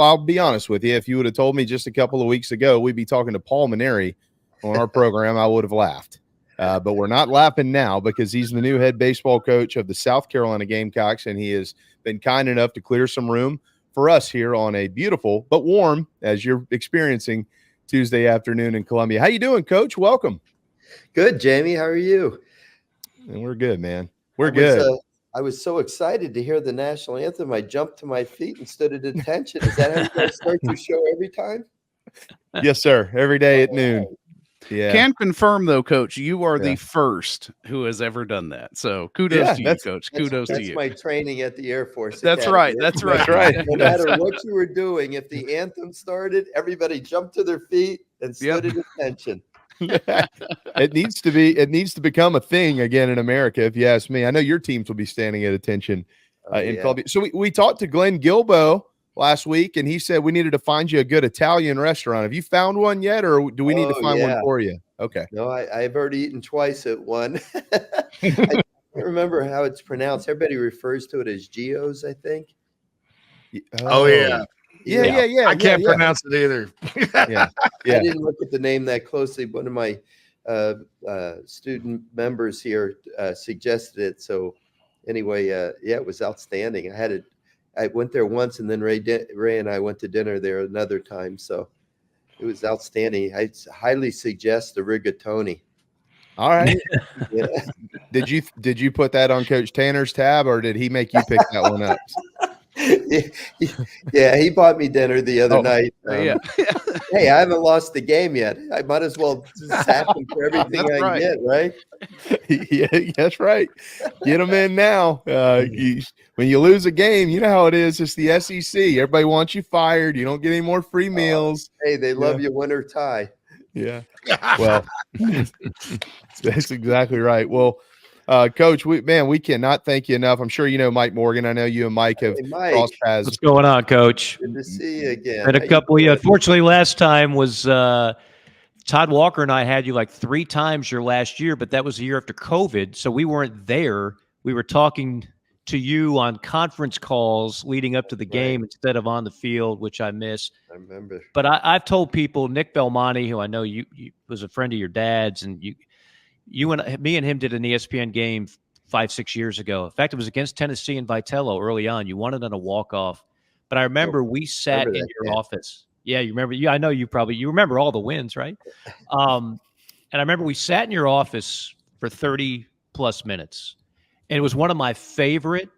I'll be honest with you. If you would have told me just a couple of weeks ago we'd be talking to Paul Mainieri on our program, I would have laughed. But we're not laughing now because he's the new head baseball coach of the South Carolina Gamecocks, and he has been kind enough to clear some room for us here on a beautiful but warm, as you're experiencing, Tuesday afternoon in Columbia. How you doing, Coach? Welcome. Good, Jamie. How are you? And we're good, man. We're good. I was so excited to hear the national anthem. I jumped to my feet and stood at attention. Is that how you guys start your show every time? Yes, sir. Every day at noon. Yeah. Can confirm, though, Coach, you are the first who has ever done that. So kudos to you, Coach. Kudos to you. That's my training at the Air Force That's Academy. right. That's right. That's right. No matter what you were doing, if the anthem started, everybody jumped to their feet and stood at attention. It needs to become a thing again in America, if you ask me. I know your teams will be standing at attention in Columbia. So we talked to Glenn Gilbo last week, and he said we needed to find you a good Italian restaurant. Have you found one yet, or do we need to find one for you? Okay. No, I've already eaten twice at one. I can't remember how it's pronounced. Everybody refers to it as Gio's, I think. Oh yeah. Yeah. I can't pronounce it either. I didn't look at the name that closely. One of my student members here suggested it. So anyway, it was outstanding. I went there once, and then Ray and I went to dinner there another time. So it was outstanding. I highly suggest the rigatoni. All right. Did you put that on Coach Tanner's tab, or did he make you pick that one up? Yeah, he bought me dinner the other night. Hey, I haven't lost the game yet. I might as well just happen for everything I get, right? Yeah, that's right. Get them in now. When you lose a game, you know how it is. It's the SEC. Everybody wants you fired. You don't get any more free meals. Hey, they love you win or tie. Yeah. Well, that's exactly right. Well, Coach, we cannot thank you enough. I'm sure you know Mike Morgan. I know you and Mike have crossed paths. What's going on, Coach? Good to see you again. And a couple. Unfortunately, last time was Todd Walker and I had you like 3 times your last year, but that was the year after COVID, so we weren't there. We were talking to you on conference calls leading up to the game instead of on the field, which I miss. I remember. But I've told people, Nick Belmonte, who I know you was a friend of your dad's, and me and him did an ESPN game 5-6 years ago. In fact, it was against Tennessee and Vitello early on. You won it on a walk-off. But I remember we sat in your office. Yeah, you remember? Yeah, I know you remember all the wins, right? And I remember we sat in your office for 30-plus minutes. And it was one of my favorite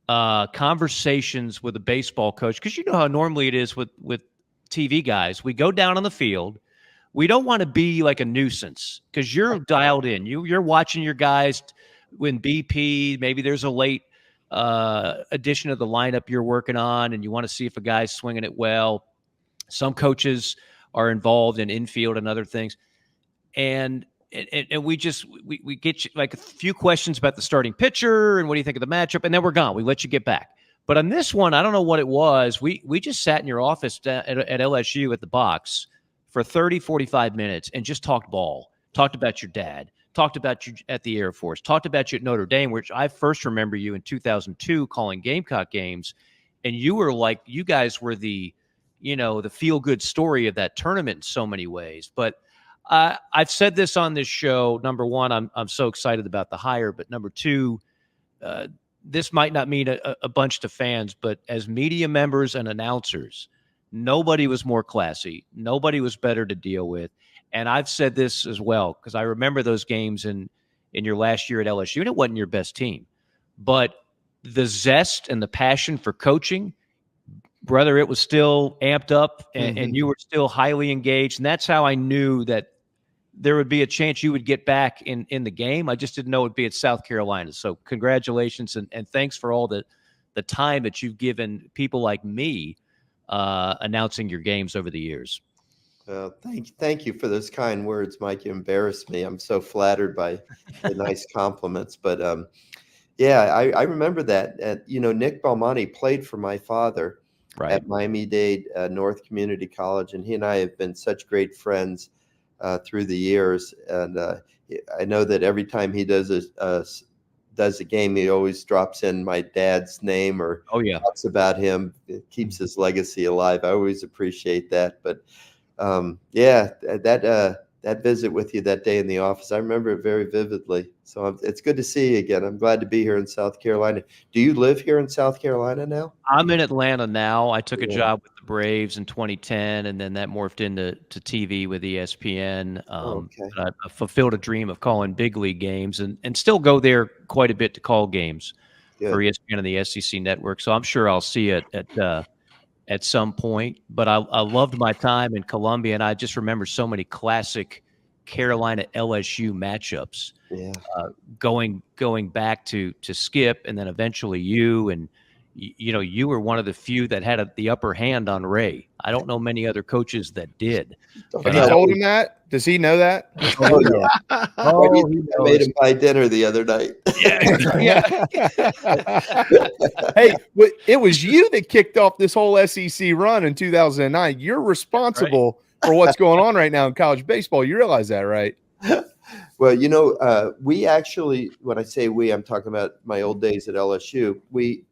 conversations with a baseball coach, because you know how normally it is with TV guys. We go down on the field. We don't want to be like a nuisance because you're dialed in. You're watching your guys win BP. Maybe there's a late addition of the lineup you're working on, and you want to see if a guy's swinging it well. Some coaches are involved in infield and other things. And we get you like a few questions about the starting pitcher and what do you think of the matchup, and then we're gone. We let you get back. But on this one, I don't know what it was. We just sat in your office at LSU at the box for 30, 45 minutes and just talked ball, talked about your dad, talked about you at the Air Force, talked about you at Notre Dame, which I first remember you in 2002 calling Gamecock games. And you were like, you guys were the feel-good story of that tournament in so many ways. But I've said this on this show. Number one, I'm so excited about the hire. But number two, this might not mean a bunch to fans, but as media members and announcers, nobody was more classy. Nobody was better to deal with. And I've said this as well, because I remember those games in your last year at LSU, and it wasn't your best team. But the zest and the passion for coaching, brother, it was still amped up, and you were still highly engaged. And that's how I knew that there would be a chance you would get back in the game. I just didn't know it would be at South Carolina. So congratulations, and thanks for all the time that you've given people like me announcing your games over the years. Well, thank you for those kind words, Mike. You embarrassed me. I'm so flattered by the nice compliments. But I remember that. Nick Belmonte played for my father at Miami-Dade North Community College, and he and I have been such great friends through the years. And I know that every time he does does a game, he always drops in my dad's name or talks about him. It keeps his legacy alive. I always appreciate that. But that visit with you that day in the office, I remember it very vividly. So it's good to see you again. I'm glad to be here in South Carolina. Do you live here in South Carolina now? I'm in Atlanta now. I took a job with the Braves in 2010, and then that morphed into TV with ESPN. I fulfilled a dream of calling big league games and still go there quite a bit to call games for ESPN and the SEC network. So I'm sure I'll see it at some point. But I loved my time in Columbia, and I just remember so many classic Carolina LSU matchups. Yeah. Going back to Skip, and then eventually you, and you were one of the few that had the upper hand on Ray. I don't know many other coaches that did. Have you told him that? Does he know that? Oh yeah. I made him buy dinner the other night. Yeah. Hey, it was you that kicked off this whole SEC run in 2009. You're responsible for what's going on right now in college baseball. You realize that, right? Well, we actually, when I say we, I'm talking about my old days at LSU. We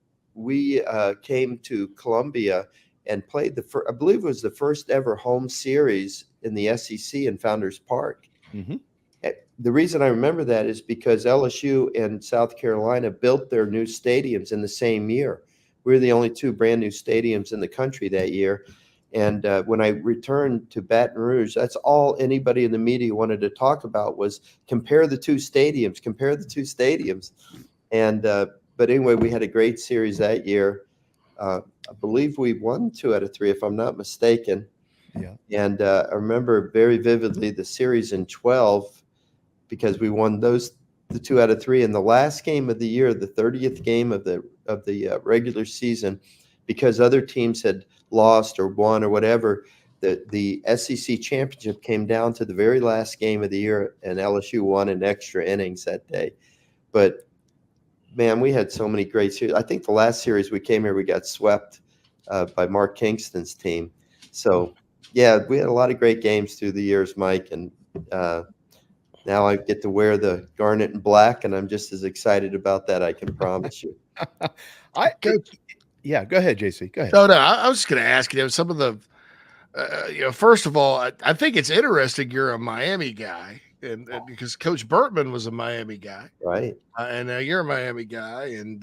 came to Columbia and played I believe it was the first ever home series in the SEC in Founders Park. Mm-hmm. The reason I remember that is because LSU and South Carolina built their new stadiums in the same year. We were the only two brand new stadiums in the country that year. And when I returned to Baton Rouge, that's all anybody in the media wanted to talk about was compare the two stadiums. And but anyway, we had a great series that year. I believe we won 2 out of 3, if I'm not mistaken. Yeah. And I remember very vividly the series in 12 because we won the 2 out of 3. And the last game of the year, the 30th game of the regular season, because other teams had lost or won or whatever, the SEC championship came down to the very last game of the year, and LSU won in extra innings that day. But man, we had so many great series. I think the last series we came here, we got swept by Mark Kingston's team. So, yeah, we had a lot of great games through the years, Mike. And now I get to wear the garnet and black, and I'm just as excited about that, I can promise you. Yeah, go ahead, JC. Go ahead. No, I was just going to ask you, some of the, first of all, I think it's interesting you're a Miami guy. And because Coach Burtman was a Miami guy, right? And you're a Miami guy, and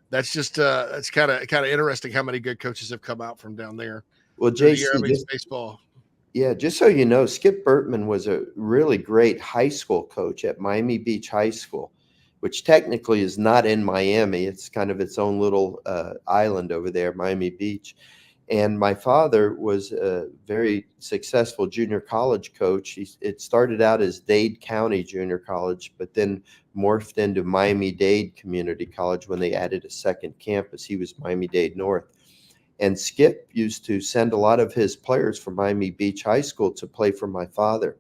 that's just that's kind of interesting how many good coaches have come out from down there. Well, JC, baseball. Yeah, just so you know, Skip Burtman was a really great high school coach at Miami Beach High School, which technically is not in Miami. It's kind of its own little island over there, Miami Beach. And my father was a very successful junior college coach. It started out as Dade County Junior College, but then morphed into Miami-Dade Community College when they added a second campus. He was Miami-Dade North. And Skip used to send a lot of his players from Miami Beach High School to play for my father.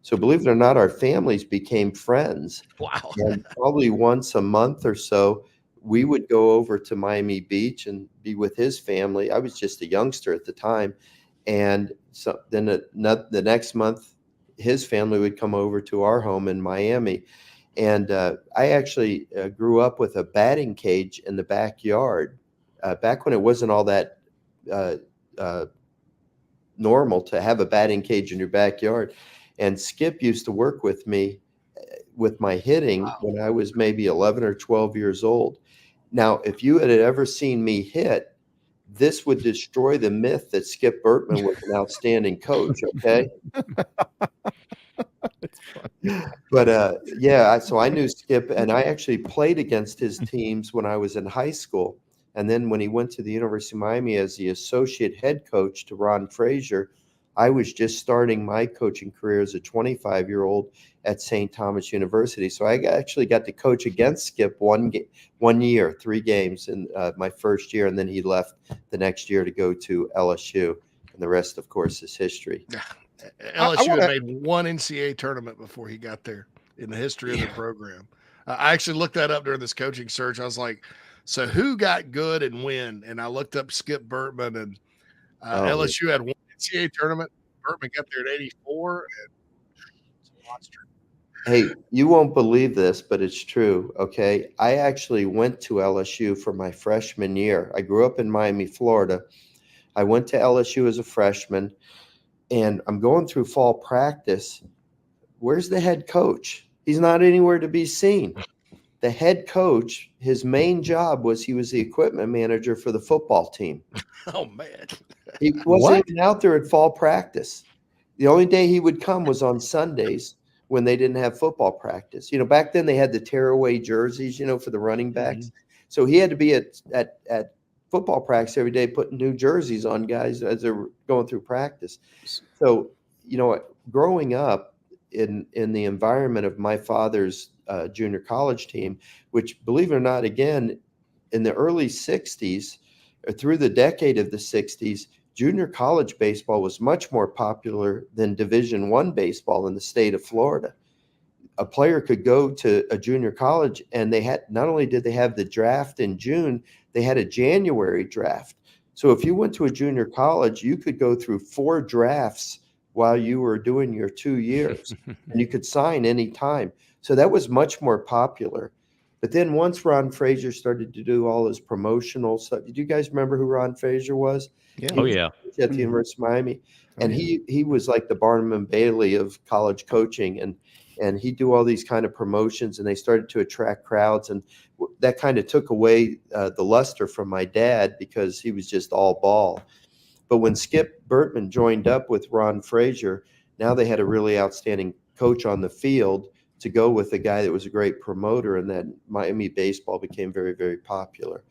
So believe it or not, our families became friends. Wow. And probably once a month or so, we would go over to Miami Beach and be with his family. I was just a youngster at the time. And so then the next month, his family would come over to our home in Miami. And I actually grew up with a batting cage in the backyard. Back when it wasn't all that normal to have a batting cage in your backyard. And Skip used to work with me with my hitting when I was maybe 11 or 12 years old. Now, if you had ever seen me hit, this would destroy the myth that Skip Burtman was an outstanding coach, okay? But, so I knew Skip, and I actually played against his teams when I was in high school. And then when he went to the University of Miami as the associate head coach to Ron Frazier, I was just starting my coaching career as a 25-year-old at St. Thomas University. So I actually got to coach against Skip one year, 3 games in my first year, and then he left the next year to go to LSU. And the rest, of course, is history. LSU had made 1 NCAA tournament before he got there in the history of the program. I actually looked that up during this coaching search. I was like, so who got good and when? And I looked up Skip Burtman, and LSU had 1 NCAA tournament. Burtman got there in '84, and it's a monster. Hey, you won't believe this, but it's true. Okay. I actually went to LSU for my freshman year. I grew up in Miami, Florida. I went to LSU as a freshman, and I'm going through fall practice. Where's the head coach? He's not anywhere to be seen. The head coach, his main job was he was the equipment manager for the football team. Oh, man. He wasn't even out there at fall practice. The only day he would come was on Sundays when they didn't have football practice. Back then they had the tearaway jerseys, for the running backs. Mm-hmm. So he had to be at football practice every day, putting new jerseys on guys as they're going through practice. So, growing up in the environment of my father's junior college team, which, believe it or not, again, in the early 60s or through the decade of the 60s, junior college baseball was much more popular than Division I baseball in the state of Florida. A player could go to a junior college, and they had, not only did they have the draft in June, they had a January draft. So if you went to a junior college, you could go through 4 drafts while you were doing your 2 years, and you could sign any time. So that was much more popular. But then once Ron Frazier started to do all his promotional stuff, do you guys remember who Ron Frazier was? Yeah. At the University of Miami. And he was like the Barnum and Bailey of college coaching, and he'd do all these kind of promotions, and they started to attract crowds, and that kind of took away the luster from my dad because he was just all ball. But when Skip Bertman joined up with Ron Frazier, now they had a really outstanding coach on the field to go with a guy that was a great promoter, and then Miami baseball became very, very popular.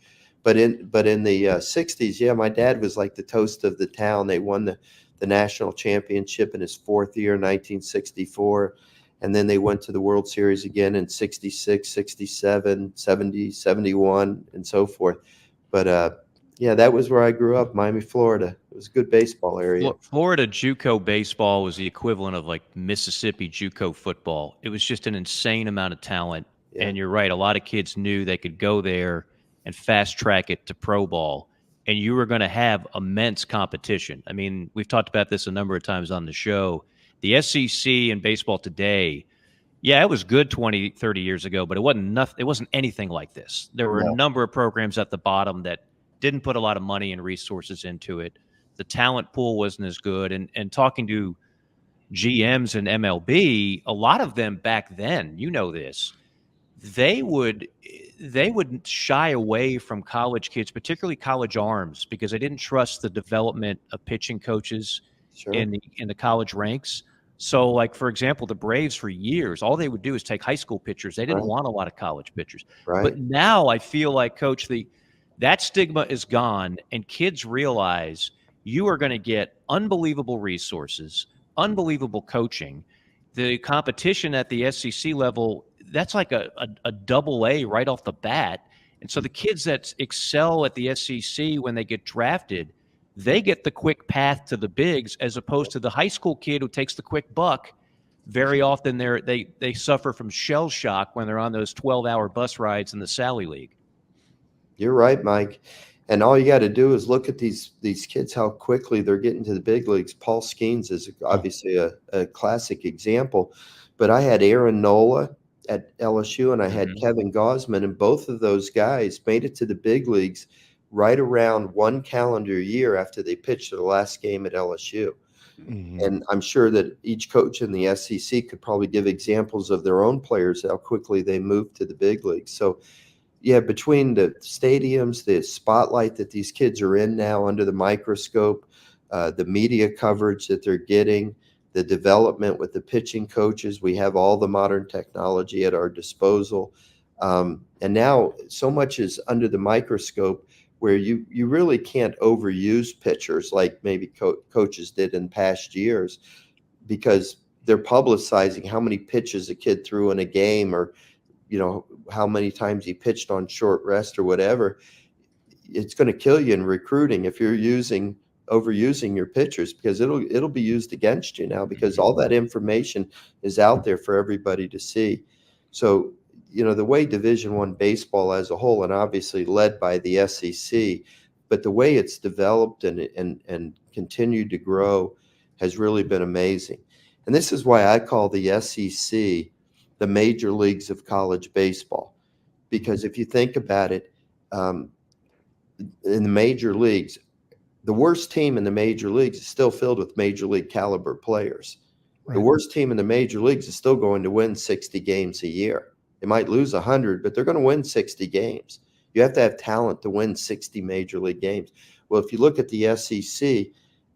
But in the 60s, my dad was like the toast of the town. They won the national championship in his 4th year, 1964. And then they went to the World Series again in 66, 67, 70, 71, and so forth. But that was where I grew up, Miami, Florida. It was a good baseball area. Florida JUCO baseball was the equivalent of like Mississippi JUCO football. It was just an insane amount of talent. Yeah. And you're right, a lot of kids knew they could go there and fast track it to pro ball, and you were going to have immense competition. I mean, we've talked about this a number of times on the show. The SEC and baseball today, it was good 20, 30 years ago, but it wasn't anything like this. There were a number of programs at the bottom that didn't put a lot of money and resources into it. The talent pool wasn't as good. And talking to GMs and MLB, a lot of them back then, this, they would shy away from college kids, particularly college arms, because they didn't trust the development of pitching coaches in the college ranks. So, like, for example, the Braves for years, all they would do is take high school pitchers. They didn't want a lot of college pitchers. Right. But now I feel like, Coach, that stigma is gone, and kids realize you are going to get unbelievable resources, unbelievable coaching. The competition at the SEC level, that's like a double A right off the bat. And so the kids that excel at the SEC when they get drafted, they get the quick path to the bigs, as opposed to the high school kid who takes the quick buck. Very often they suffer from shell shock when they're on those 12-hour bus rides in the Sally League. You're right, Mike. And all you got to do is look at these kids, how quickly they're getting to the big leagues. Paul Skeens is obviously a classic example. But I had Aaron Nola at LSU, and I had Kevin Gosman, and both of those guys made it to the big leagues right around 1 calendar year after they pitched their last game at LSU. Mm-hmm. And I'm sure that each coach in the SEC could probably give examples of their own players, how quickly they moved to the big leagues. So, between the stadiums, the spotlight that these kids are in now under the microscope, the media coverage that they're getting, the development with the pitching coaches, we have all the modern technology at our disposal. And now so much is under the microscope where you really can't overuse pitchers like maybe coaches did in past years, because they're publicizing how many pitches a kid threw in a game, or how many times he pitched on short rest or whatever. It's going to kill you in recruiting if you're overusing your pitchers, because it'll be used against you now, because all that information is out there for everybody to see. So, the way Division I baseball as a whole, and obviously led by the SEC, but the way it's developed and continued to grow has really been amazing. And this is why I call the SEC the major leagues of college baseball. Because if you think about it, in the major leagues, the worst team in the major leagues is still filled with major league caliber players. Right. The worst team in the major leagues is still going to win 60 games a year. They might lose 100, but they're going to win 60 games. You have to have talent to win 60 major league games. Well, if you look at the SEC,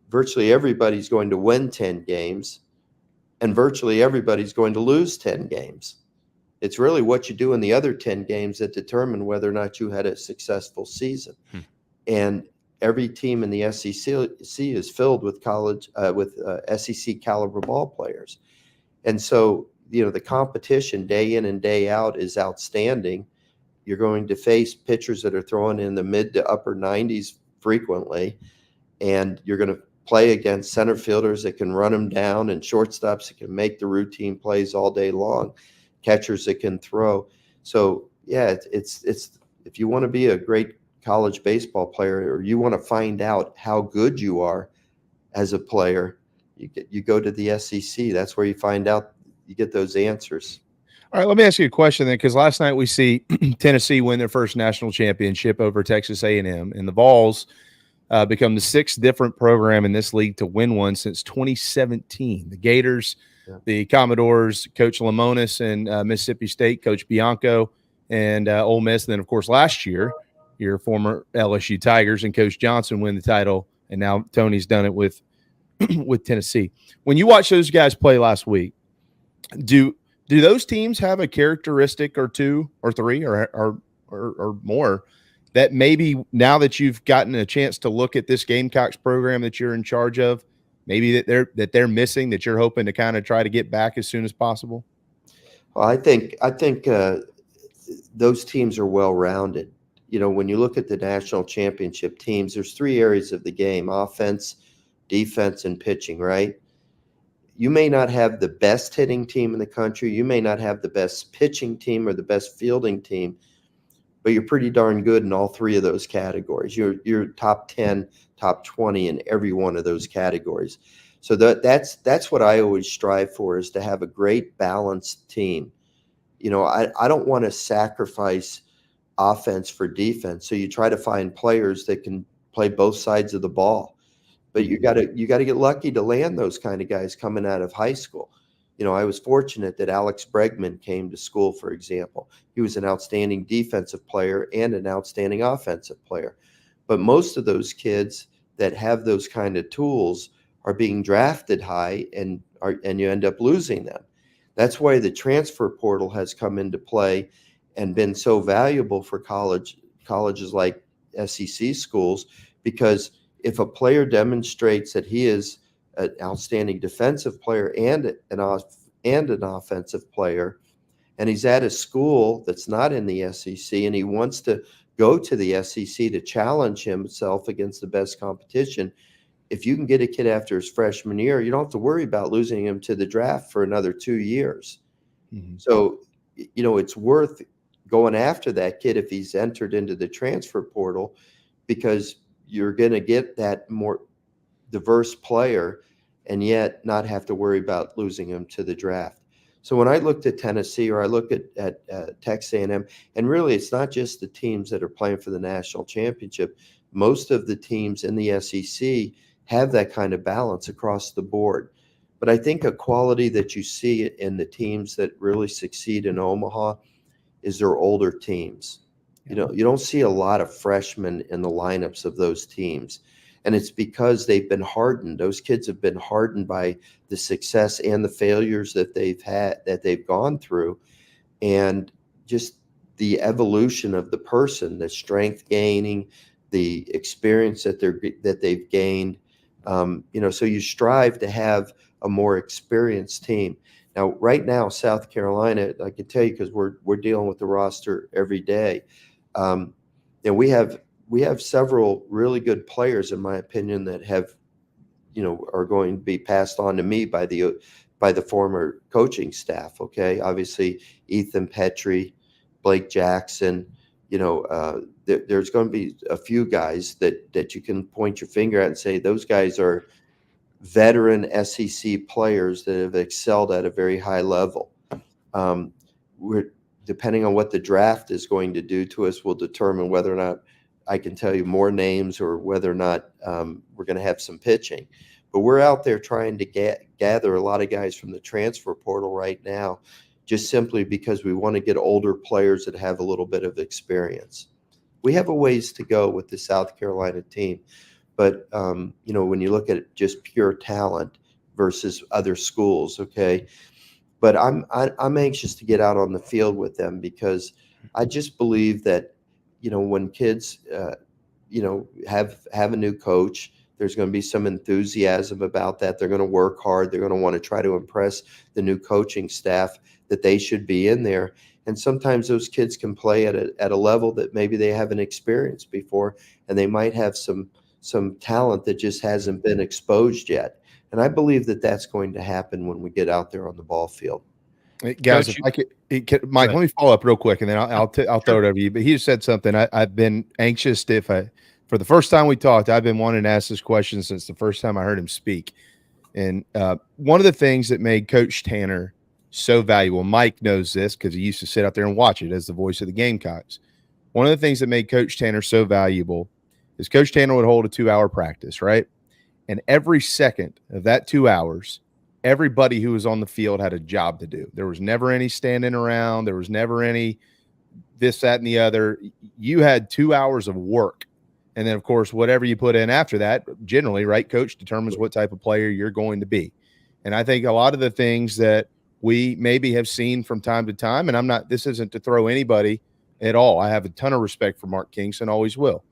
virtually everybody's going to win 10 games, and virtually everybody's going to lose 10 games. It's really what you do in the other 10 games that determine whether or not you had a successful season. And every team in the SEC is filled with SEC caliber ball players. And so, the competition day in and day out is outstanding. You're going to face pitchers that are throwing in the mid to upper 90s frequently, and you're going to play against center fielders that can run them down and shortstops that can make the routine plays all day long, catchers that can throw. So, yeah, it's if you want to be a great college baseball player, or you want to find out how good you are as a player, you go to the SEC. That's where you find out, you get those answers. All right, let me ask you a question then, because last night we see Tennessee win their first national championship over Texas A&M, and the Vols become the sixth different program in this league to win one since 2017. The Gators, the Commodores, Coach Lamonis, and Mississippi State, Coach Bianco, and Ole Miss. And then, of course, last year, your former LSU Tigers and Coach Johnson win the title, and now Tony's done it with Tennessee. When you watch those guys play last week, do those teams have a characteristic or two or three or more that maybe now that you've gotten a chance to look at this Gamecocks program that you're in charge of, maybe that they're missing, that you're hoping to kind of try to get back as soon as possible? Well, I think those teams are well-rounded. When you look at the national championship teams, there's three areas of the game: offense, defense, and pitching, right? You may not have the best hitting team in the country. You may not have the best pitching team or the best fielding team, but you're pretty darn good in all three of those categories. You're top 10, top 20 in every one of those categories. So that's what I always strive for, is to have a great balanced team. I don't want to sacrifice offense for defense. So you try to find players that can play both sides of the ball. But you got to get lucky to land those kind of guys coming out of high school. I was fortunate that Alex Bregman came to school, for example. He was an outstanding defensive player and an outstanding offensive player. But most of those kids that have those kind of tools are being drafted high, and you end up losing them. That's why the transfer portal has come into play and been so valuable for colleges like SEC schools, because if a player demonstrates that he is an outstanding defensive player and an offensive player, and he's at a school that's not in the SEC, and he wants to go to the SEC to challenge himself against the best competition, if you can get a kid after his freshman year, you don't have to worry about losing him to the draft for another 2 years. Mm-hmm. So, it's worth going after that kid if he's entered into the transfer portal, because you're going to get that more diverse player and yet not have to worry about losing him to the draft. So when I looked at Tennessee, or I look at Texas A&M, and really it's not just the teams that are playing for the national championship. Most of the teams in the SEC have that kind of balance across the board. But I think a quality that you see in the teams that really succeed in Omaha is their older teams. You don't see a lot of freshmen in the lineups of those teams. And it's because they've been hardened. Those kids have been hardened by the success and the failures that they've gone through. And just the evolution of the person, the strength gaining, the experience that they've gained. So you strive to have a more experienced team. Now, right now, South Carolina, I can tell you, because we're dealing with the roster every day. And we have several really good players, in my opinion, that have, are going to be passed on to me by the former coaching staff. Okay, obviously Ethan Petrie, Blake Jackson. There's going to be a few guys that you can point your finger at and say those guys are veteran SEC players that have excelled at a very high level. We're depending on what the draft is going to do to us will determine whether or not I can tell you more names or whether or not we're going to have some pitching. But we're out there trying to gather a lot of guys from the transfer portal right now, just simply because we want to get older players that have a little bit of experience. We have a ways to go with the South Carolina team, but when you look at just pure talent versus other schools, okay. But I'm anxious to get out on the field with them, because I just believe that when kids have a new coach, there's going to be some enthusiasm about that. They're going to work hard. They're going to want to try to impress the new coaching staff that they should be in there. And sometimes those kids can play at a level that maybe they haven't experienced before, and they might have some talent that just hasn't been exposed yet. And I believe that that's going to happen when we get out there on the ball field. Guys, if I could, Mike, let me follow up real quick, and then I'll throw it over to you. But he just said something. I've been anxious for the first time we talked, I've been wanting to ask this question since the first time I heard him speak. And one of the things that made Coach Tanner so valuable, Mike knows this because he used to sit out there and watch it as the voice of the Gamecocks. One of the things that made Coach Tanner so valuable is Coach Tanner would hold a 2-hour practice, right? And every second of that 2 hours, everybody who was on the field had a job to do. There was never any standing around. There was never any this, that, and the other. You had 2 hours of work. And then, of course, whatever you put in after that, generally, right, coach determines what type of player you're going to be. And I think a lot of the things that we maybe have seen from time to time, and this isn't to throw anybody at all. I have a ton of respect for Mark Kingston, always will.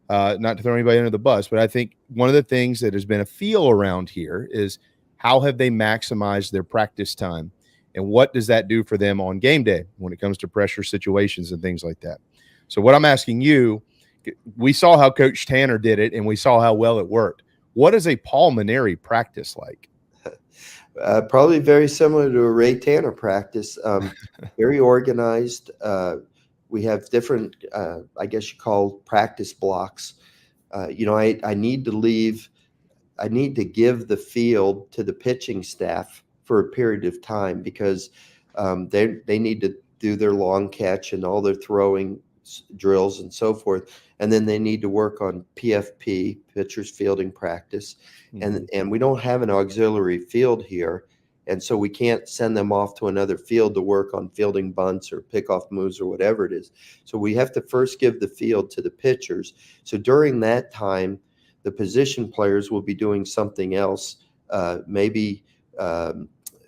Not to throw anybody under the bus, but I think one of the things that has been a feel around here is how have they maximized their practice time, and what does that do for them on game day when it comes to pressure situations and things like that? So what I'm asking you, we saw how Coach Tanner did it, and we saw how well it worked. What is a Paul Mainieri practice like? Probably very similar to a Ray Tanner practice. Very organized. We have different, I guess you call practice blocks. I need to give the field to the pitching staff for a period of time, because they need to do their long catch and all their throwing drills and so forth. And then they need to work on PFP, pitchers fielding practice. Mm-hmm. And we don't have an auxiliary field here. And so we can't send them off to another field to work on fielding bunts or pickoff moves or whatever it is. So we have to first give the field to the pitchers. So during that time, the position players will be doing something else. Maybe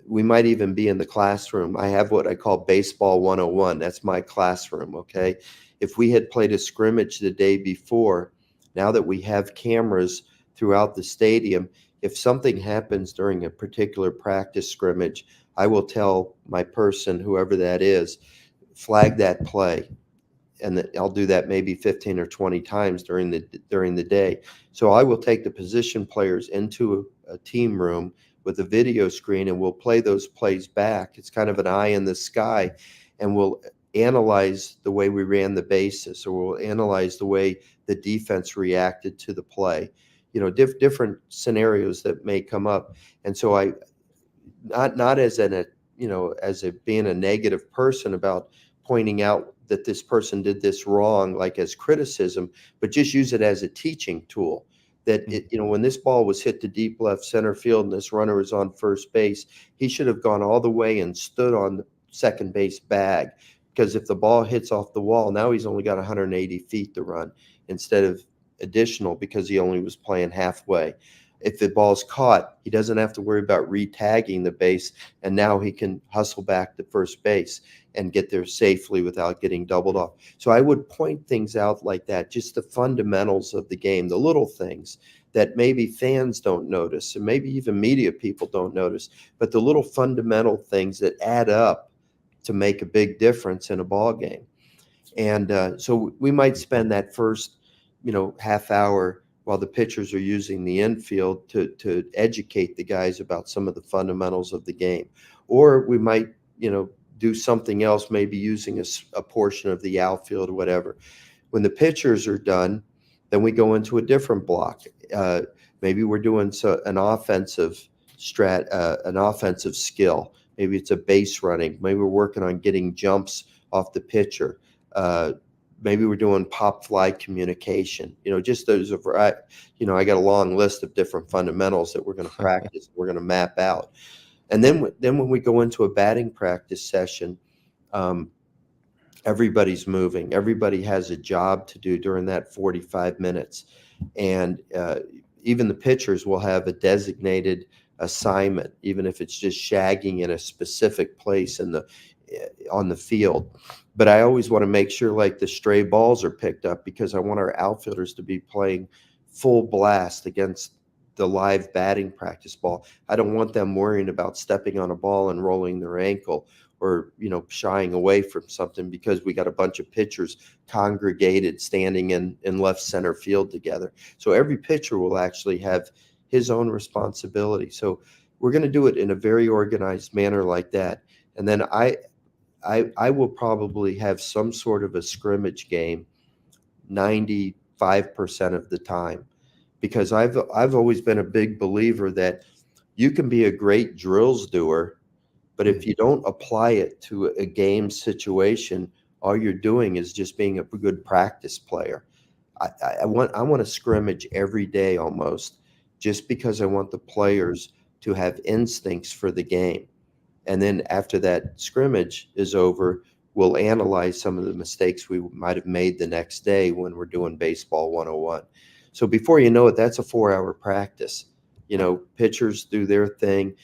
we might even be in the classroom. I have what I call baseball 101. That's my classroom, okay? If we had played a scrimmage the day before, now that we have cameras throughout the stadium, if something happens during a particular practice scrimmage, I will tell my person, whoever that is, flag that play. And I'll do that maybe 15 or 20 times during the day. So I will take the position players into a team room with a video screen, and we'll play those plays back. It's kind of an eye in the sky, and we'll analyze the way we ran the bases, or we'll analyze the way the defense reacted to the play. Different scenarios that may come up. And so I, not as being a negative person about pointing out that this person did this wrong, like as criticism, but just use it as a teaching tool. That when this ball was hit to deep left center field and this runner was on first base, he should have gone all the way and stood on the second base bag, because if the ball hits off the wall, now he's only got 180 feet to run instead of additional, because he only was playing halfway. If the ball's caught, he doesn't have to worry about re-tagging the base, and now he can hustle back to first base and get there safely without getting doubled off. So I would point things out like that, just the fundamentals of the game, the little things that maybe fans don't notice, and maybe even media people don't notice, but the little fundamental things that add up to make a big difference in a ball game. And so we might spend that first half hour while the pitchers are using the infield to educate the guys about some of the fundamentals of the game. Or we might, do something else, maybe using a portion of the outfield or whatever. When the pitchers are done, then we go into a different block. Maybe we're doing an offensive skill. Maybe it's a base running. Maybe we're working on getting jumps off the pitcher. Maybe we're doing pop fly communication. Just those of I got a long list of different fundamentals that we're going to practice. We're going to map out, and then when we go into a batting practice session, everybody's moving. Everybody has a job to do during that 45 minutes, and even the pitchers will have a designated assignment, even if it's just shagging in a specific place on the field. But I always want to make sure like the stray balls are picked up, because I want our outfielders to be playing full blast against the live batting practice ball. I don't want them worrying about stepping on a ball and rolling their ankle, or shying away from something because we got a bunch of pitchers congregated standing in left center field together. So every pitcher will actually have his own responsibility. So we're going to do it in a very organized manner like that. And then I will probably have some sort of a scrimmage game 95% of the time, because I've always been a big believer that you can be a great drills doer, but if you don't apply it to a game situation, all you're doing is just being a good practice player. I want to scrimmage every day almost, just because I want the players to have instincts for the game. And then after that scrimmage is over, we'll analyze some of the mistakes we might have made the next day when we're doing baseball 101. So before you know it, that's a 4-hour practice. Pitchers do their thing.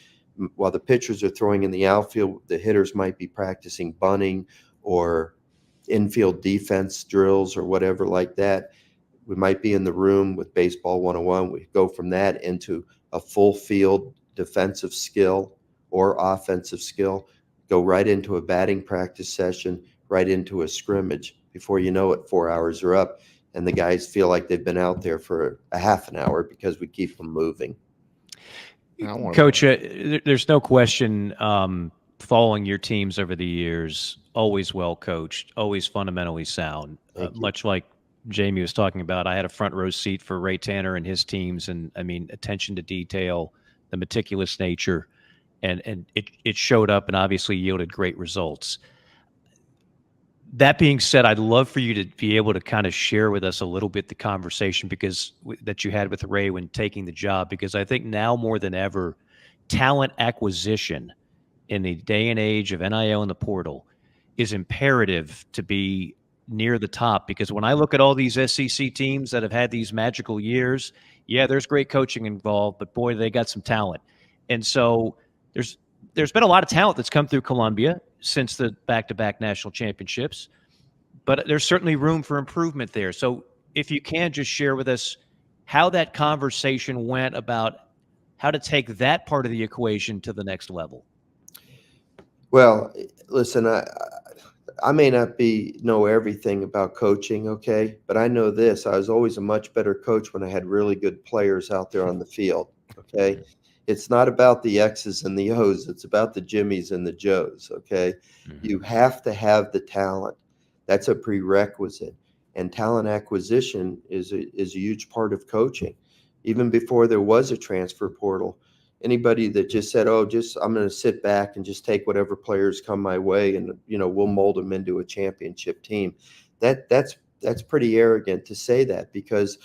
While the pitchers are throwing in the outfield, the hitters might be practicing bunting or infield defense drills or whatever like that. We might be in the room with baseball 101. We go from that into a full field defensive skill or offensive skill, go right into a batting practice session, right into a scrimmage. Before you know it, 4 hours are up, and the guys feel like they've been out there for a half an hour because we keep them moving. Coach, there's no question, following your teams over the years, always well coached, always fundamentally sound, much like Jamie was talking about. I had a front row seat for Ray Tanner and his teams, and I mean, attention to detail, the meticulous nature, and it showed up and obviously yielded great results. That being said, I'd love for you to be able to kind of share with us a little bit the conversation that you had with Ray when taking the job, because I think now more than ever, talent acquisition in the day and age of NIL and the portal is imperative to be near the top. Because when I look at all these SEC teams that have had these magical years, yeah, there's great coaching involved, but boy, they got some talent. And so there's been a lot of talent that's come through Columbia since the back-to-back national championships, but there's certainly room for improvement there. So if you can just share with us how that conversation went about how to take that part of the equation to the next level. Well, listen, I may not know everything about coaching, okay, but I know this. I was always a much better coach when I had really good players out there on the field, okay? It's not about the X's and the O's. It's about the Jimmies and the Joes, okay? Mm-hmm. You have to have the talent. That's a prerequisite. And talent acquisition is a huge part of coaching. Even before there was a transfer portal, anybody that just said, I'm going to sit back and just take whatever players come my way and, we'll mold them into a championship team. That's pretty arrogant to say that, because,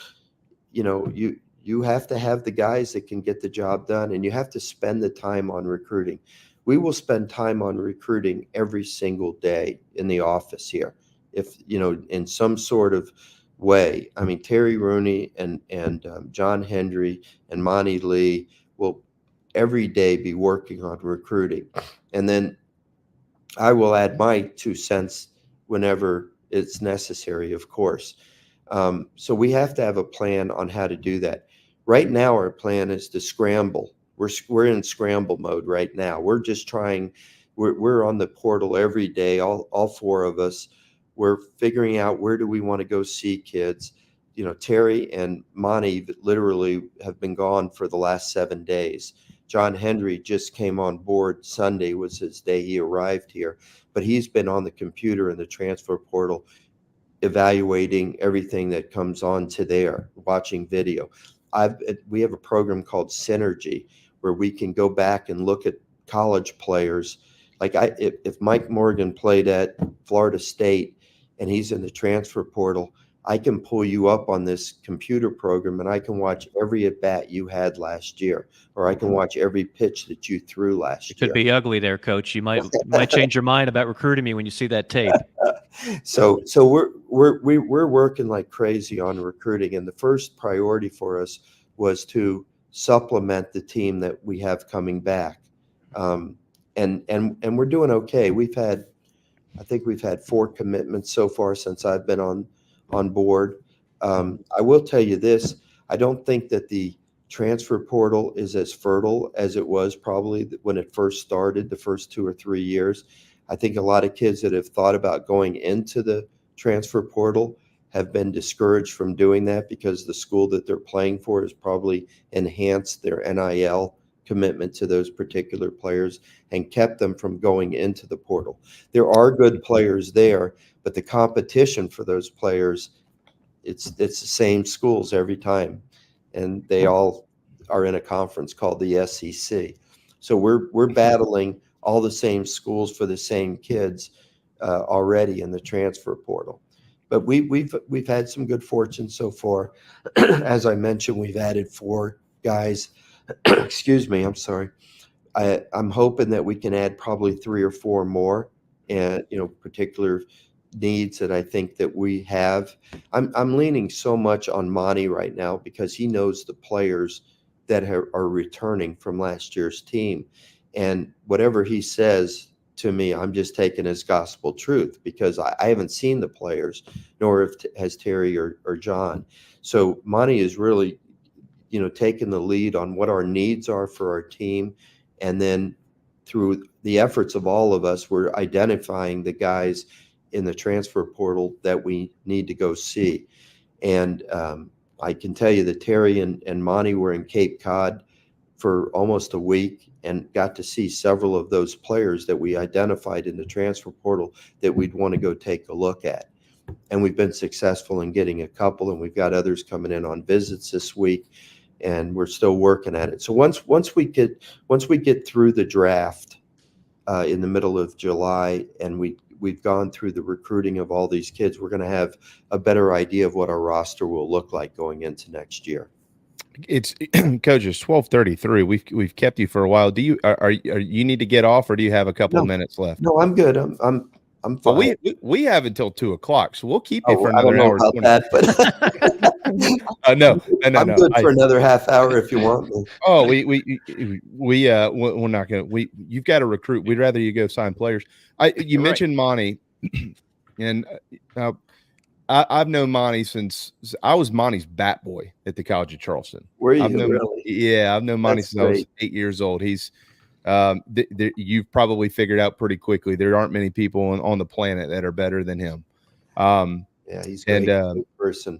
you have to have the guys that can get the job done, and you have to spend the time on recruiting. We will spend time on recruiting every single day in the office here, if, in some sort of way. I mean, Terry Rooney and John Hendry and Monty Lee will every day be working on recruiting. And then I will add my 2 cents whenever it's necessary, of course. So we have to have a plan on how to do that. Right now, our plan is to scramble. We're in scramble mode right now. We're just trying. We're on the portal every day. All 4 of us. We're figuring out where do we want to go see kids. Terry and Monty literally have been gone for the last 7 days. John Hendry just came on board. Sunday was his day he arrived here, but he's been on the computer in the transfer portal, evaluating everything that comes on to there, watching video. We have a program called Synergy, where we can go back and look at college players. Like if Mike Morgan played at Florida State and he's in the transfer portal, I can pull you up on this computer program and I can watch every at bat you had last year, or I can watch every pitch that you threw last year. It could be ugly there, Coach. You might change your mind about recruiting me when you see that tape. So we're working like crazy on recruiting, and the first priority for us was to supplement the team that we have coming back, and we're doing okay. I think we've had 4 commitments so far since I've been on board. I will tell you this: I don't think that the transfer portal is as fertile as it was probably when it first started, the first 2 or 3 years. I think a lot of kids that have thought about going into the transfer portal have been discouraged from doing that because the school that they're playing for has probably enhanced their NIL commitment to those particular players and kept them from going into the portal. There are good players there, but the competition for those players, it's the same schools every time, and they all are in a conference called the SEC. So we're battling all the same schools for the same kids already in the transfer portal. But we've had some good fortune so far. As I mentioned, we've added 4 guys. Excuse me, I'm sorry. I'm hoping that we can add probably 3 or 4 more, and particular needs that I think that we have. I'm leaning so much on Monty right now because he knows the players that are returning from last year's team. And whatever he says to me, I'm just taking as gospel truth because I haven't seen the players, nor has Terry or John. So Monty is really, taking the lead on what our needs are for our team. And then through the efforts of all of us, we're identifying the guys in the transfer portal that we need to go see. And I can tell you that Terry and Monty were in Cape Cod for almost a week and got to see several of those players that we identified in the transfer portal that we'd want to go take a look at. And we've been successful in getting a couple, and we've got others coming in on visits this week, and we're still working at it. So once we get through the draft in the middle of July, and we've gone through the recruiting of all these kids, we're going to have a better idea of what our roster will look like going into next year. It's Coach, it's 12:33. We've kept you for a while. Do you you need to get off, or do you have a couple of minutes left? No, I'm good. I'm fine. Well, we have until 2:00, so we'll keep you for another hour. About that, but no. I'm good for another half hour if you want me. Oh, we're not gonna. You've got to recruit. We'd rather you go sign players. You mentioned Monty, and I've known Monty since I was Monty's bat boy at the College of Charleston. Were you really? Yeah, I've known Monty since I was 8 years old. He's you've probably figured out pretty quickly there aren't many people on the planet that are better than him. Yeah, he's a great person.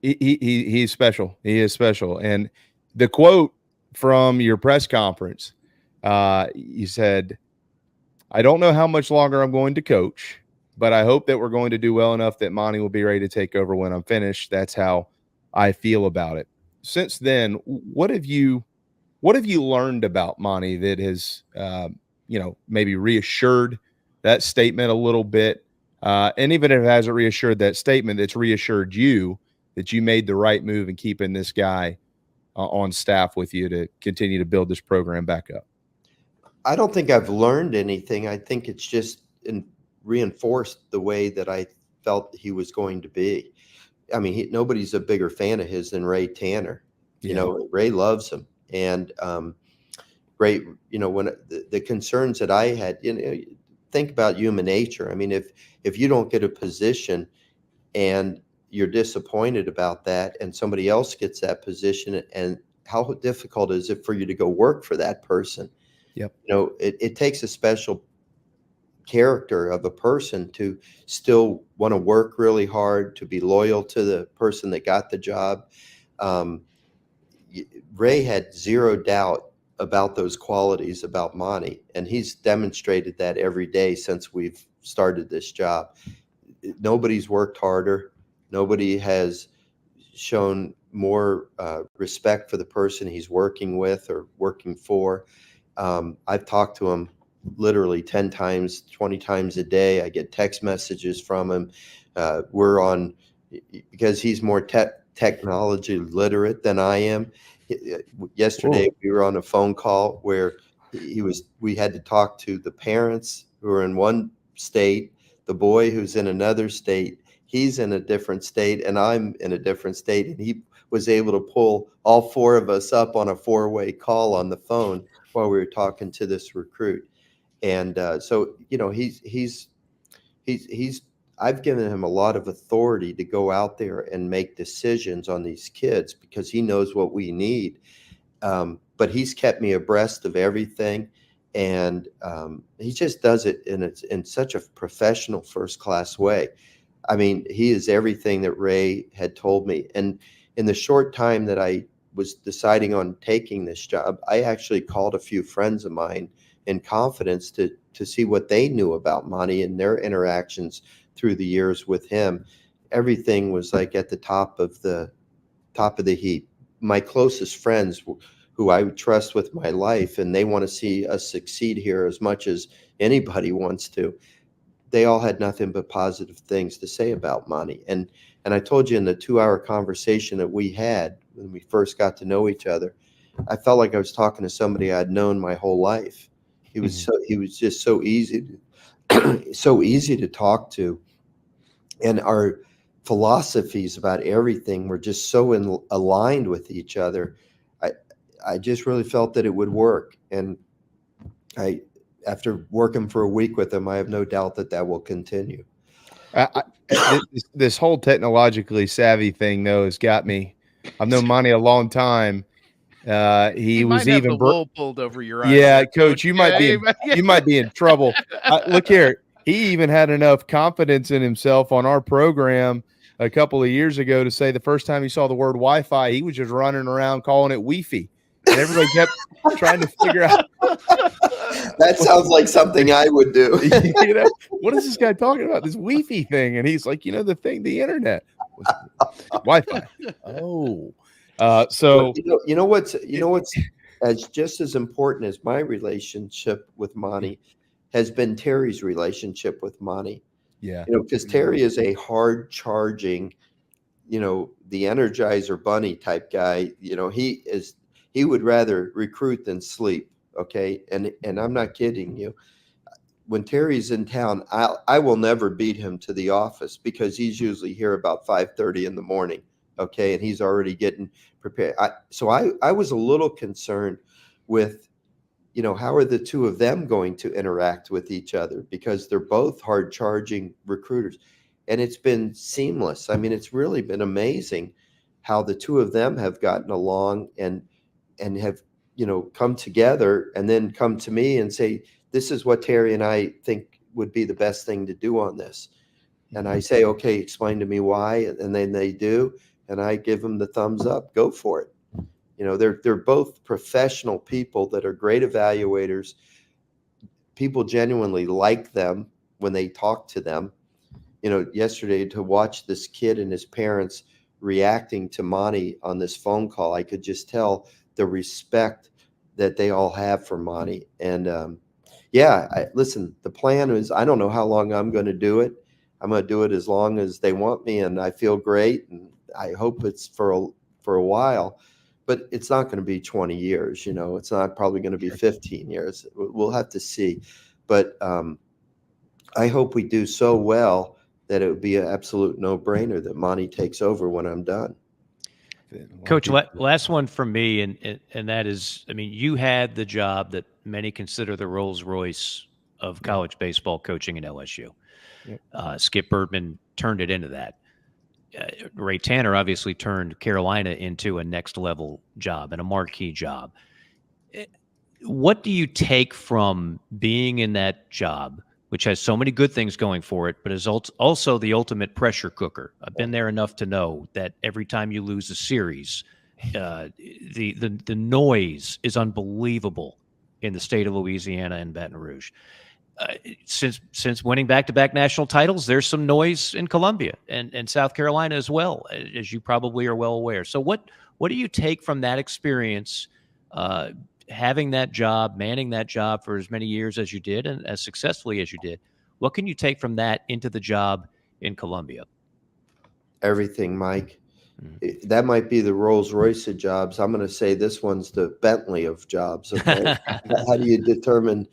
He's special. He is special. And the quote from your press conference, you said, "I don't know how much longer I'm going to coach, but I hope that we're going to do well enough that Monty will be ready to take over when I'm finished. That's how I feel about it." Since then, what have you learned about Monty that has, maybe reassured that statement a little bit? And even if it hasn't reassured that statement, it's reassured you that you made the right move in keeping this guy on staff with you to continue to build this program back up. I don't think I've learned anything. I think it's just reinforced the way that I felt he was going to be. I mean, nobody's a bigger fan of his than Ray Tanner. Ray loves him. And Ray, when the concerns that I had, think about human nature. I mean, if you don't get a position and you're disappointed about that, and somebody else gets that position, and how difficult is it for you to go work for that person? Yep. It takes a special character of a person to still want to work really hard, to be loyal to the person that got the job. Ray had zero doubt about those qualities about Monty, and he's demonstrated that every day since we've started this job. Nobody's worked harder. Nobody has shown more respect for the person he's working with or working for. I've talked to him literally 10 times, 20 times a day. I get text messages from him. We're on, because he's more technology literate than I am. Yesterday, we were on a phone call where we had to talk to the parents who are in one state, the boy who's in another state, he's in a different state, and I'm in a different state. And he was able to pull all four of us up on a 4-way call on the phone while we were talking to this recruit. And so, I've given him a lot of authority to go out there and make decisions on these kids because he knows what we need. But he's kept me abreast of everything. And he just does it in such a professional, first-class way. I mean, he is everything that Ray had told me. And in the short time that I was deciding on taking this job, I actually called a few friends of mine in confidence to see what they knew about Monty and their interactions through the years with him. Everything was like at the top of the heap. My closest friends, who I trust with my life, and they want to see us succeed here as much as anybody wants to, they all had nothing but positive things to say about Monty. And I told you in the 2-hour conversation that we had when we first got to know each other, I felt like I was talking to somebody I'd known my whole life. He was just so easy to talk to, and our philosophies about everything were just so aligned with each other. I just really felt that it would work, and after working for a week with him, I have no doubt that will continue. This whole technologically savvy thing, though, has got me. I've known Monty a long time. He was might even have the wool pulled over your eyes. Yeah, Coach, you might be in trouble. Look here, he even had enough confidence in himself on our program a couple of years ago to say the first time he saw the word Wi-Fi, he was just running around calling it Wi-Fi. And everybody kept trying to figure out. That sounds like something I would do. What is this guy talking about? This Wi-Fi thing. And he's like, the internet. Wi-Fi. Oh. So you know what's as just as important as my relationship with Monty has been Terry's relationship with Monty. Yeah. Because Terry is a hard charging, the Energizer Bunny type guy. He would rather recruit than sleep. Okay. And I'm not kidding you. When Terry's in town, I will never beat him to the office because he's usually here about 5:30 in the morning. Okay. And he's already getting prepared. So I was a little concerned with, how are the two of them going to interact with each other, because they're both hard charging recruiters, and it's been seamless. I mean, it's really been amazing how the two of them have gotten along and have, come together and then come to me and say, this is what Terry and I think would be the best thing to do on this. And I say, okay, explain to me why. And then they do. And I give them the thumbs up, go for it. They're both professional people that are great evaluators. People genuinely like them when they talk to them. Yesterday, to watch this kid and his parents reacting to Monty on this phone call, I could just tell the respect that they all have for Monty. And listen, the plan is, I don't know how long I'm going to do it. I'm going to do it as long as they want me, and I feel great. And I hope it's for a while, but it's not going to be 20 years. It's not probably going to be 15 years. We'll have to see. But I hope we do so well that it would be an absolute no-brainer that Monty takes over when I'm done. Coach, last one from me, and that is, you had the job that many consider the Rolls-Royce of college baseball coaching at LSU. Yep. Skip Bertman turned it into that. Ray Tanner obviously turned Carolina into a next-level job and a marquee job. What do you take from being in that job, which has so many good things going for it, but is also the ultimate pressure cooker? I've been there enough to know that every time you lose a series, the noise is unbelievable in the state of Louisiana and Baton Rouge. Since winning back-to-back national titles, there's some noise in Columbia and South Carolina as well, as you probably are well aware. So what do you take from that experience, having that job, manning that job for as many years as you did and as successfully as you did, what can you take from that into the job in Columbia? Everything, Mike. That might be the Rolls Royce of jobs. I'm going to say this one's the Bentley of jobs. Okay. How do you determine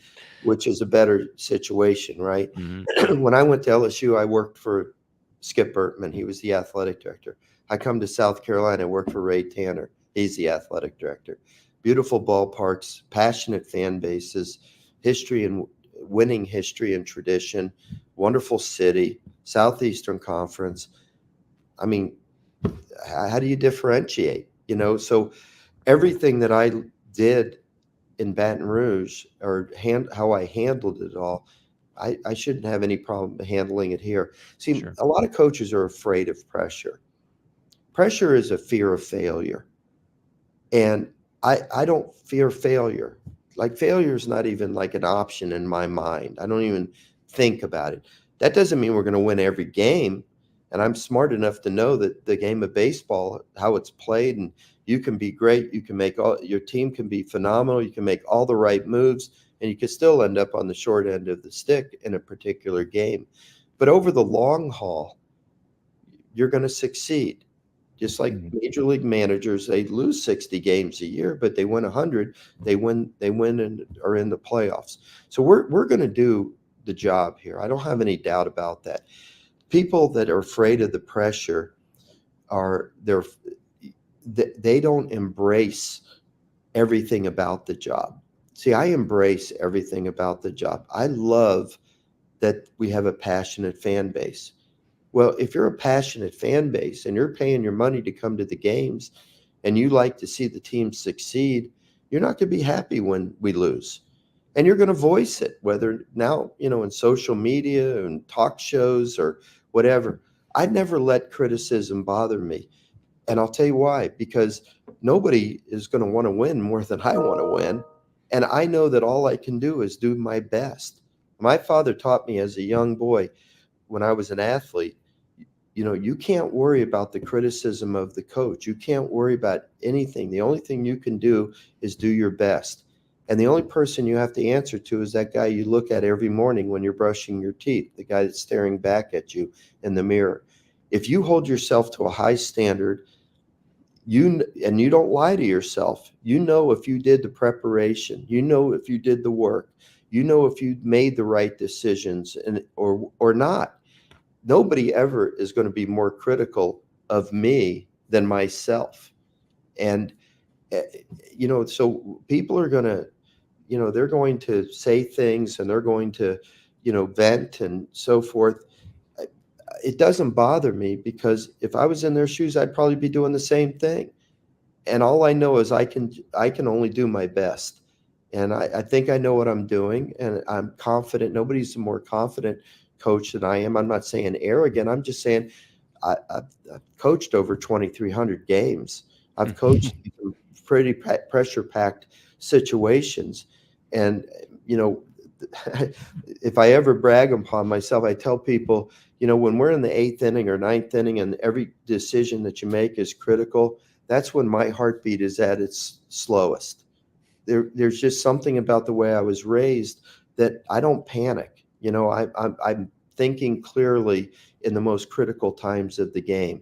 which is a better situation, right? Mm-hmm. When I went to LSU, I worked for Skip Bertman. He was the athletic director. I come to South Carolina, I work for Ray Tanner. He's the athletic director. Beautiful ballparks, passionate fan bases, history and winning history and tradition, wonderful city, Southeastern Conference. I mean, how do you differentiate? So everything that I did in Baton Rouge, or how I handled it all, I shouldn't have any problem handling it here. See, sure. A lot of coaches are afraid of pressure. Pressure is a fear of failure. And I don't fear failure. Like, failure is not even like an option in my mind. I don't even think about it. That doesn't mean we're going to win every game. And I'm smart enough to know that the game of baseball, how it's played, and you can be great. You can your team can be phenomenal. You can make all the right moves, and you can still end up on the short end of the stick in a particular game. But over the long haul, you're going to succeed. Just like major league managers, they lose 60 games a year, but they win 100. They win and are in the playoffs. So we're going to do the job here. I don't have any doubt about that. People that are afraid of the pressure they don't embrace everything about the job. See, I embrace everything about the job. I love that we have a passionate fan base. Well, if you're a passionate fan base and you're paying your money to come to the games and you like to see the team succeed, you're not going to be happy when we lose. And you're going to voice it, whether now, in social media and talk shows or whatever. I'd never let criticism bother me. And I'll tell you why, because nobody is going to want to win more than I want to win. And I know that all I can do is do my best. My father taught me as a young boy, when I was an athlete, you can't worry about the criticism of the coach. You can't worry about anything. The only thing you can do is do your best. And the only person you have to answer to is that guy you look at every morning when you're brushing your teeth, the guy that's staring back at you in the mirror. If you hold yourself to a high standard, and you don't lie to yourself, if you did the preparation, if you did the work, if you made the right decisions or not. Nobody ever is going to be more critical of me than myself. And, so people are going to, they're going to say things and they're going to, vent and so forth. It doesn't bother me, because if I was in their shoes, I'd probably be doing the same thing. And all I know is I can only do my best. And I think I know what I'm doing, and I'm confident. Nobody's a more confident coach than I am. I'm not saying arrogant. I'm just saying I've coached over 2,300 games. I've coached pretty pressure-packed situations. And, if I ever brag upon myself, I tell people, when we're in the 8th inning or 9th inning and every decision that you make is critical, that's when my heartbeat is at its slowest. There's just something about the way I was raised that I don't panic. I'm thinking clearly in the most critical times of the game.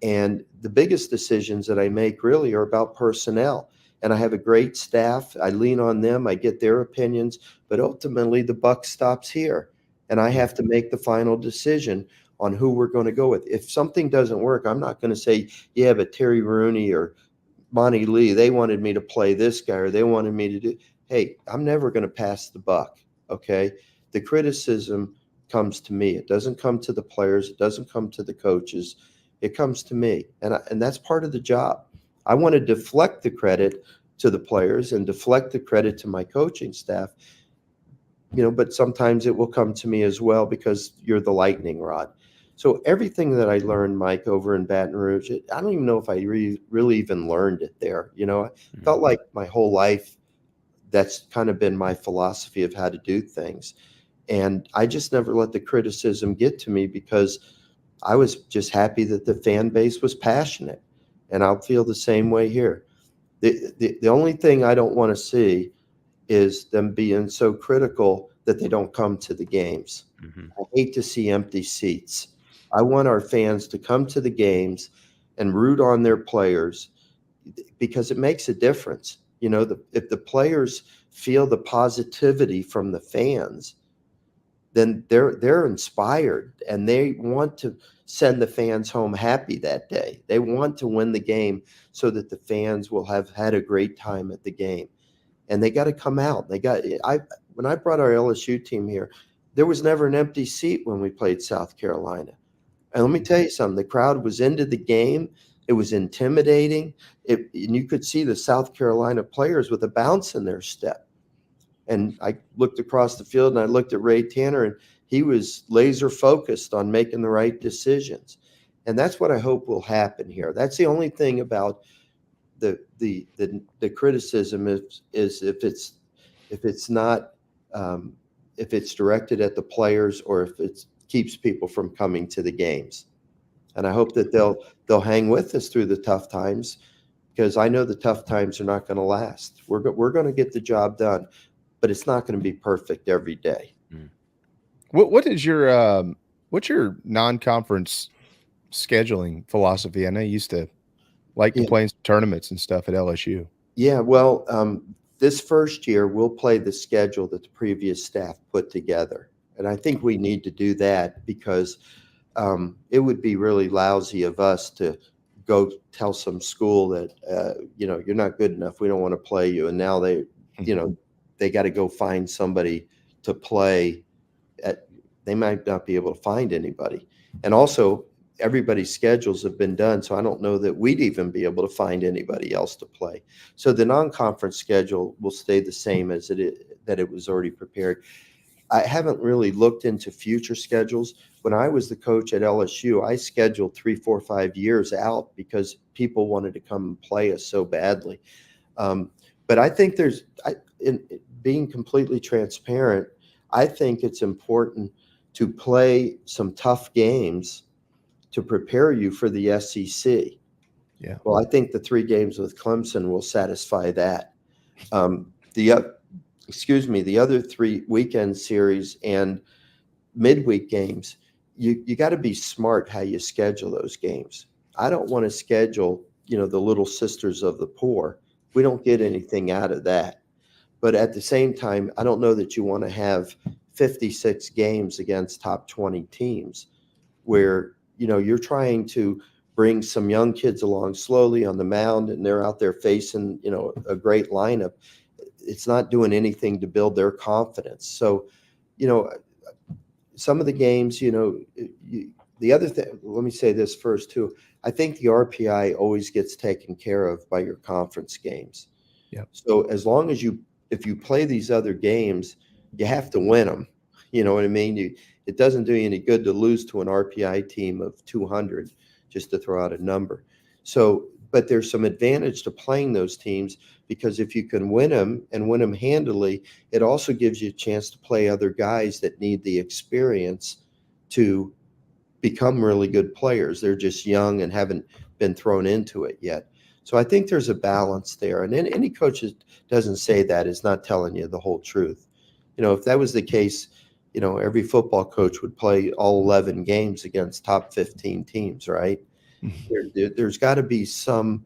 And the biggest decisions that I make really are about personnel. And I have a great staff. I lean on them. I get their opinions. But ultimately, the buck stops here. And I have to make the final decision on who we're going to go with. If something doesn't work, I'm not going to say, yeah, but Terry Rooney or Monty Lee, they wanted me to play this guy, or they wanted me to do. Hey, I'm never going to pass the buck, okay? The criticism comes to me. It doesn't come to the players. It doesn't come to the coaches. It comes to me, and that's part of the job. I want to deflect the credit to the players and deflect the credit to my coaching staff, but sometimes it will come to me as well, because you're the lightning rod. So everything that I learned, Mike, over in Baton Rouge, I don't even know if I really even learned it there. I felt like my whole life, that's kind of been my philosophy of how to do things. And I just never let the criticism get to me, because I was just happy that the fan base was passionate. And I'll feel the same way here. The only thing I don't want to see is them being so critical that they don't come to the games. Mm-hmm. I hate to see empty seats. I want our fans to come to the games and root on their players because it makes a difference. You know, if the players feel the positivity from the fans, then they're inspired and they want to send the fans home happy that day. They want to win the game so that the fans will have had a great time at the game. And they got to come out. When I brought our LSU team here, there was never an empty seat when we played South Carolina. And let me tell you something, the crowd was into the game. It was intimidating. And you could see the South Carolina players with a bounce in their step. And I looked across the field and I looked at Ray Tanner, and he was laser focused on making the right decisions. And that's what I hope will happen here. That's the only thing about the criticism is if it's directed at the players or if it keeps people from coming to the games. And I hope that they'll hang with us through the tough times, because I know the tough times are not going to last. We're going to get the job done, but it's not going to be perfect every day. What's your non-conference scheduling philosophy? I know you used to like to play in some tournaments and stuff at LSU. Yeah, well, this first year we'll play the schedule that the previous staff put together. And I think we need to do that because it would be really lousy of us to go tell some school that, you're not good enough. We don't want to play you. And now they got to go find somebody to play at. They might not be able to find anybody. And also, everybody's schedules have been done, so I don't know that we'd even be able to find anybody else to play. So the non-conference schedule will stay the same as it was already prepared. I haven't really looked into future schedules. When I was the coach at LSU, I scheduled 3, 4, 5 years out because people wanted to come and play us so badly. But I think in being completely transparent, I think it's important to play some tough games to prepare you for the SEC. Yeah. Well, I think the 3 games with Clemson will satisfy that. The other 3 weekend series and midweek games, you got to be smart how you schedule those games. I don't want to schedule, the little sisters of the poor. We don't get anything out of that. But at the same time, I don't know that you want to have 56 games against top 20 teams where, you're trying to bring some young kids along slowly on the mound and they're out there facing, a great lineup. It's not doing anything to build their confidence. So, some of the games, the other thing, let me say this first too. I think the RPI always gets taken care of by your conference games. Yeah. So as long as if you play these other games, you have to win them. You know what I mean? It doesn't do you any good to lose to an RPI team of 200, just to throw out a number. So, but there's some advantage to playing those teams because if you can win them and win them handily, it also gives you a chance to play other guys that need the experience to become really good players. They're just young and haven't been thrown into it yet. So I think there's a balance there. And any coach that doesn't say that is not telling you the whole truth. If that was the case, every football coach would play all 11 games against top 15 teams, right? There's got to be some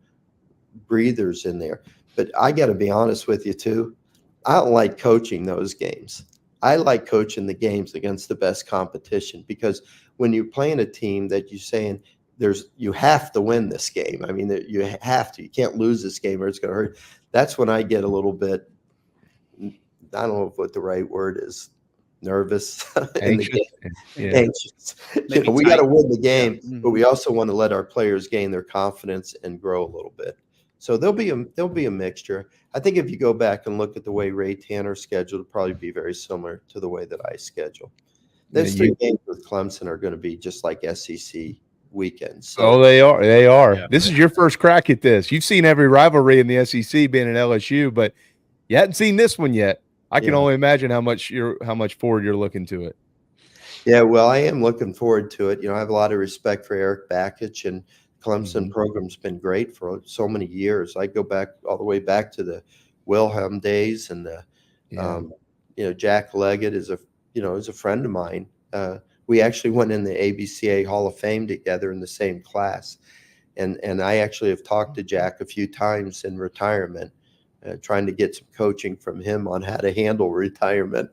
breathers in there. But I got to be honest with you, too. I don't like coaching those games. I like coaching the games against the best competition because when you're playing a team that you're saying you have to win this game. I mean, you have to. You can't lose this game or it's going to hurt. That's when I get a little bit, I don't know what the right word is, nervous. Anxious. Anxious. We got to win the game, but we also want to let our players gain their confidence and grow a little bit. So there'll be a mixture. I think if you go back and look at the way Ray Tanner scheduled, it'll probably be very similar to the way that I schedule. Those 3 games with Clemson are going to be just like SEC weekends. So. They are. Yeah, this is your first crack at this. You've seen every rivalry in the SEC being at LSU, but you hadn't seen this one yet. I can only imagine how much forward you're looking to it. Yeah, well, I am looking forward to it. I have a lot of respect for Eric Bakich and Clemson program's been great for so many years. I go back all the way back to the Wilhelm days, and the Jack Leggett is a friend of mine. We actually went in the ABCA Hall of Fame together in the same class, and I actually have talked to Jack a few times in retirement, trying to get some coaching from him on how to handle retirement.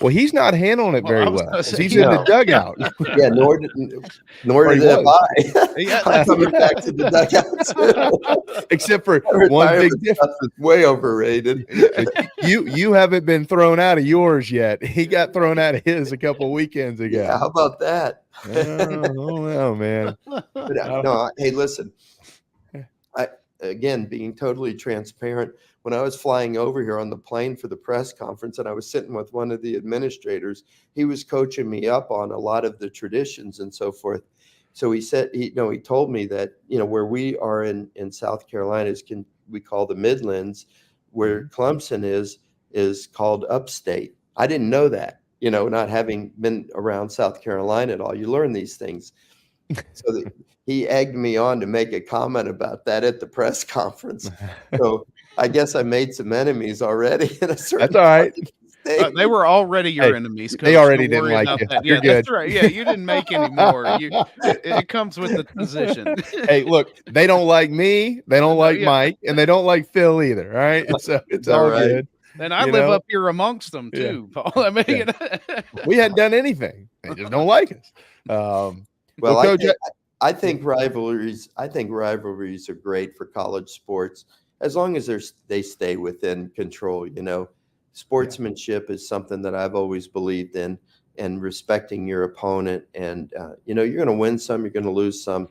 Well, he's not handling it very well. He's in the dugout. Yeah, nor did I. I'm coming back to the dugout too. Except for one big difference. It's way overrated. You haven't been thrown out of yours yet. He got thrown out of his a couple of weekends ago. Yeah, how about that? Oh man. No, hey, listen. Again, being totally transparent, when I was flying over here on the plane for the press conference and I was sitting with one of the administrators, he was coaching me up on a lot of the traditions and so forth. So he said, he told me that, where we are in South Carolina we call the Midlands, where Clemson is called upstate. I didn't know that, not having been around South Carolina at all. You learn these things. So he egged me on to make a comment about that at the press conference. So I guess I made some enemies already. That's all right. They were already your enemies. Coach. They already didn't like you. That. Yeah, that's right. Yeah, you didn't make any more. It comes with the position. Hey, look, they don't like me. They don't like Mike, and they don't like Phil either. All right, so it's all right. Good. And I live up here amongst them too, Paul. I mean, we hadn't done anything. They just don't like us. Well, Coach, I think rivalries are great for college sports as long as they stay within control. Sportsmanship is something that I've always believed in, and respecting your opponent. And you're going to win some, you're going to lose some.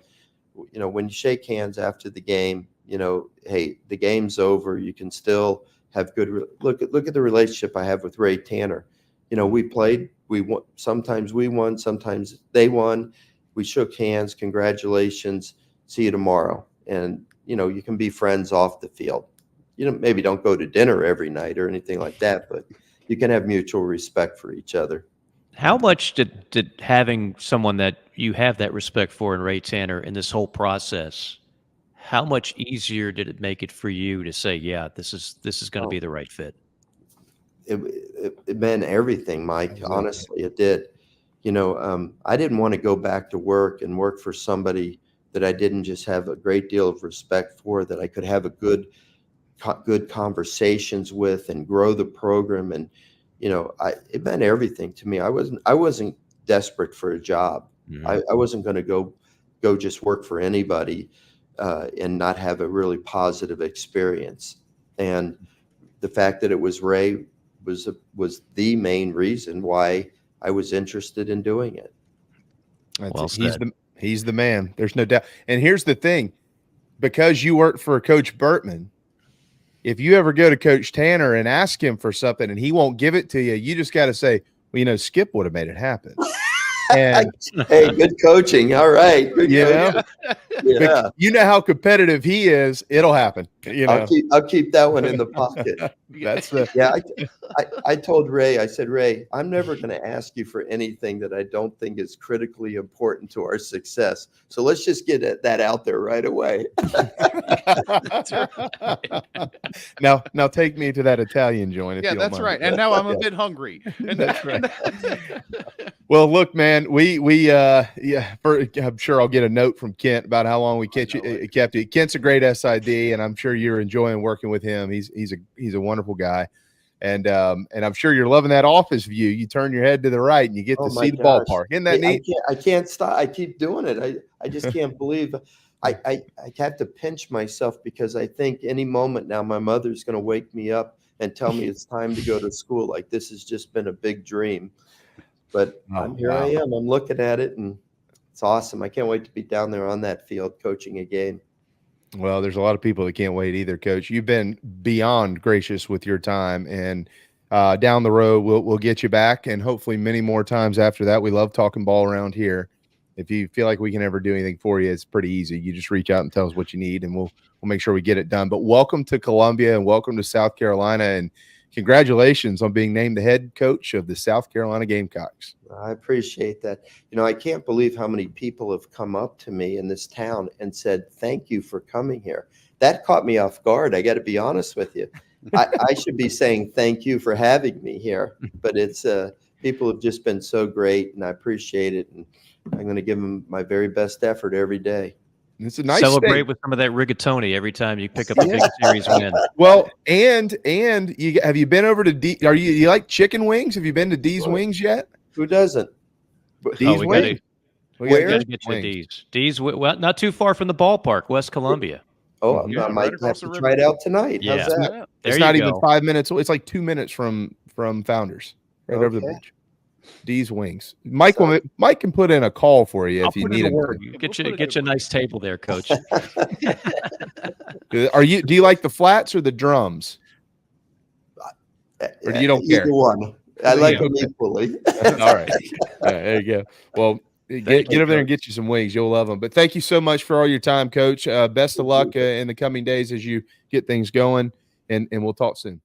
When you shake hands after the game, hey, the game's over. You can still have good. Look at the relationship I have with Ray Tanner. We played. We won. Sometimes we won. Sometimes they won. We shook hands. Congratulations. See you tomorrow. And, you can be friends off the field. Maybe don't go to dinner every night or anything like that, but you can have mutual respect for each other. How much did having someone that you have that respect for in Ray Tanner in this whole process, how much easier did it make it for you to say, yeah, this is going to be the right fit? It meant everything, Mike. Honestly, it did. I didn't want to go back to work for somebody that I didn't just have a great deal of respect for, that I could have a good conversations with and grow the program. And, it meant everything to me. I wasn't desperate for a job. Mm-hmm. I wasn't going to go just work for anybody and not have a really positive experience. And the fact that it was Ray was the main reason why I was interested in doing it. He's the man. There's no doubt. And here's the thing, because you worked for Coach Burtman, if you ever go to Coach Tanner and ask him for something and he won't give it to you, you just got to say, well, Skip would have made it happen. And hey, good coaching. All right. Good coaching. Yeah. You know how competitive he is. It'll happen. I'll keep that one in the pocket. I told Ray, I said, Ray, I'm never going to ask you for anything that I don't think is critically important to our success. So let's just get that out there right away. That's right. Now take me to that Italian joint. Yeah, that's right. And now I'm a bit hungry. That's right. Well, look, man, I'm sure I'll get a note from Kent about how long we kept you. Kent's a great SID, and I'm sure you're enjoying working with him. He's a wonderful guy, and I'm sure you're loving that office view. You turn your head to the right, and you get to see the ballpark. Isn't that neat? I can't stop. I keep doing it. I just can't believe. I have to pinch myself because I think any moment now my mother's going to wake me up and tell me it's time to go to school. Like, this has just been a big dream. But I am. I'm looking at it, and it's awesome. I can't wait to be down there on that field coaching a game. Well, there's a lot of people that can't wait either, Coach. You've been beyond gracious with your time, and down the road we'll get you back, and hopefully many more times after that. We love talking ball around here. If you feel like we can ever do anything for you, it's pretty easy. You just reach out and tell us what you need, and we'll make sure we get it done. But welcome to Columbia, and welcome to South Carolina, and congratulations on being named the head coach of the South Carolina Gamecocks. I appreciate that. I can't believe how many people have come up to me in this town and said, thank you for coming here. That caught me off guard. I got to be honest with you. I should be saying thank you for having me here, but it's people have just been so great, and I appreciate it. And I'm going to give them my very best effort every day. It's a nice celebrate with some of that rigatoni every time you pick up a big series win. Well, and have you been over to D? You like chicken wings? Have you been to D's Wings yet? Who doesn't? D's Wings. We got to get to D's. D's, well, not too far from the ballpark, West Columbia. Oh, I might have to try it out tonight. Yeah. How's that? It's not even 5 minutes. It's like 2 minutes from Founders, right over the bridge. D's Wings. Mike can put in a call for you if you need it. Get you a nice table there, Coach. Do you like the flats or the drums? Or do you don't care? Either one. I like them equally. All right. There you go. Well, get over there and get you some wings. You'll love them. But thank you so much for all your time, Coach. Best of luck in the coming days as you get things going, and we'll talk soon.